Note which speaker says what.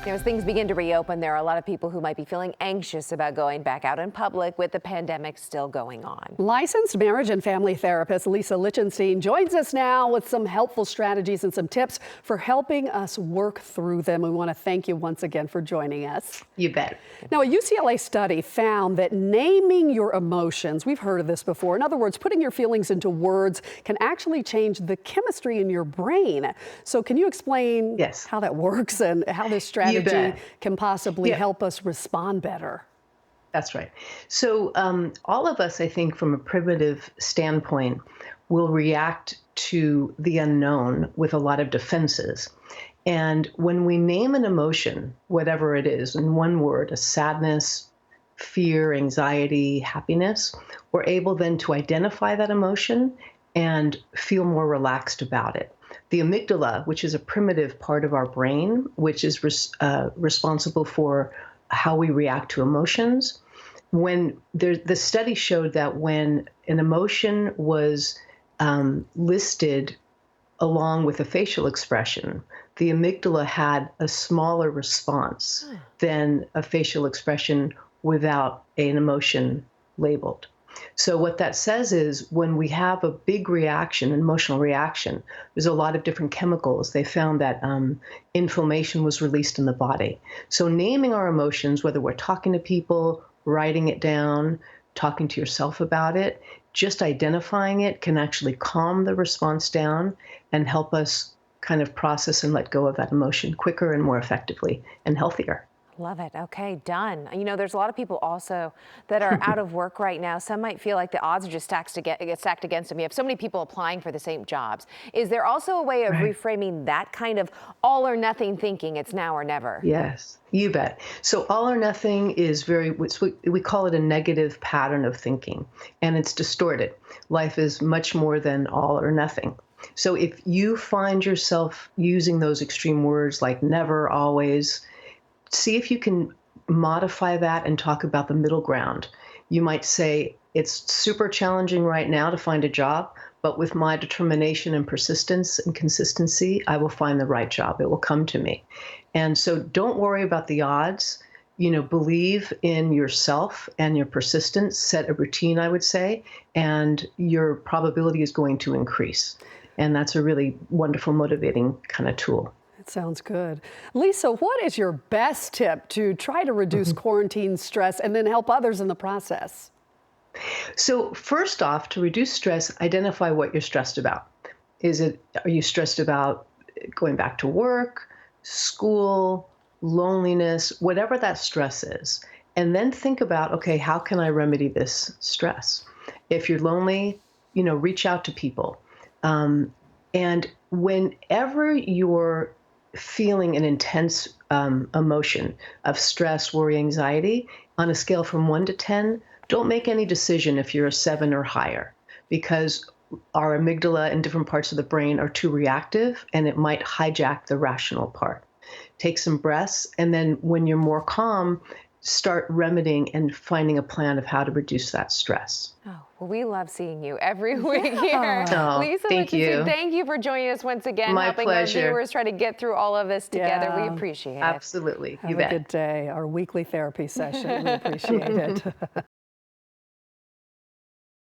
Speaker 1: As things begin to reopen, there are a lot of people who might be feeling anxious about going back out in public with the pandemic still going on.
Speaker 2: Licensed marriage and family therapist Lisa Lichtenstein joins us now with some helpful strategies and some tips for helping us work through them. We want to thank you once again for joining us.
Speaker 3: You bet.
Speaker 2: Now, a UCLA study found that naming your emotions, we've heard of this before. In other words, putting your feelings into words can actually change the chemistry in your brain. So can you explain how that works and how this strategy can possibly help us respond better?
Speaker 3: That's right. So all of us, I think, from a primitive standpoint, will react to the unknown with a lot of defenses. And when we name an emotion, whatever it is, in one word, a sadness, fear, anxiety, happiness, we're able then to identify that emotion and feel more relaxed about it. The amygdala, which is a primitive part of our brain, which is responsible for how we react to emotions, the study showed that when an emotion was listed along with a facial expression, the amygdala had a smaller response than a facial expression without an emotion labeled. So what that says is when we have a big reaction, an emotional reaction, there's a lot of different chemicals. They found that inflammation was released in the body. So naming our emotions, whether we're talking to people, writing it down, talking to yourself about it, just identifying it can actually calm the response down and help us kind of process and let go of that emotion quicker and more effectively and healthier.
Speaker 1: Love it. Okay, done. There's a lot of people also that are out of work right now. Some might feel like the odds are just stacked against them. You have so many people applying for the same jobs. Is there also a way of reframing that kind of all or nothing thinking? It's now or never.
Speaker 3: Yes, you bet. So all or nothing is we call it a negative pattern of thinking, and it's distorted. Life is much more than all or nothing. So if you find yourself using those extreme words like never, always, see if you can modify that and talk about the middle ground. You might say, it's super challenging right now to find a job, but with my determination and persistence and consistency, I will find the right job. It will come to me. And so don't worry about the odds. Believe in yourself and your persistence, set a routine, I would say, and your probability is going to increase. And that's a really wonderful, motivating kind of tool.
Speaker 2: Sounds good. Lisa, what is your best tip to try to reduce quarantine stress and then help others in the process?
Speaker 3: So first off, to reduce stress, identify what you're stressed about. Are you stressed about going back to work, school, loneliness, whatever that stress is? And then think about, okay, how can I remedy this stress? If you're lonely, reach out to people. And whenever you're feeling an intense emotion of stress, worry, anxiety, on a scale from 1 to 10, don't make any decision if you're a 7 or higher, because our amygdala in different parts of the brain are too reactive and it might hijack the rational part. Take some breaths, and then when you're more calm, start remedying and finding a plan of how to reduce that stress.
Speaker 1: Oh, well, we love seeing you every week here.
Speaker 3: Oh,
Speaker 1: Lisa
Speaker 3: thank you.
Speaker 1: Thank you for joining us once again,
Speaker 3: My
Speaker 1: helping
Speaker 3: pleasure.
Speaker 1: our viewers try to get through all of this together. We appreciate it.
Speaker 3: Absolutely.
Speaker 2: Have a good day. Our weekly therapy session. We appreciate it.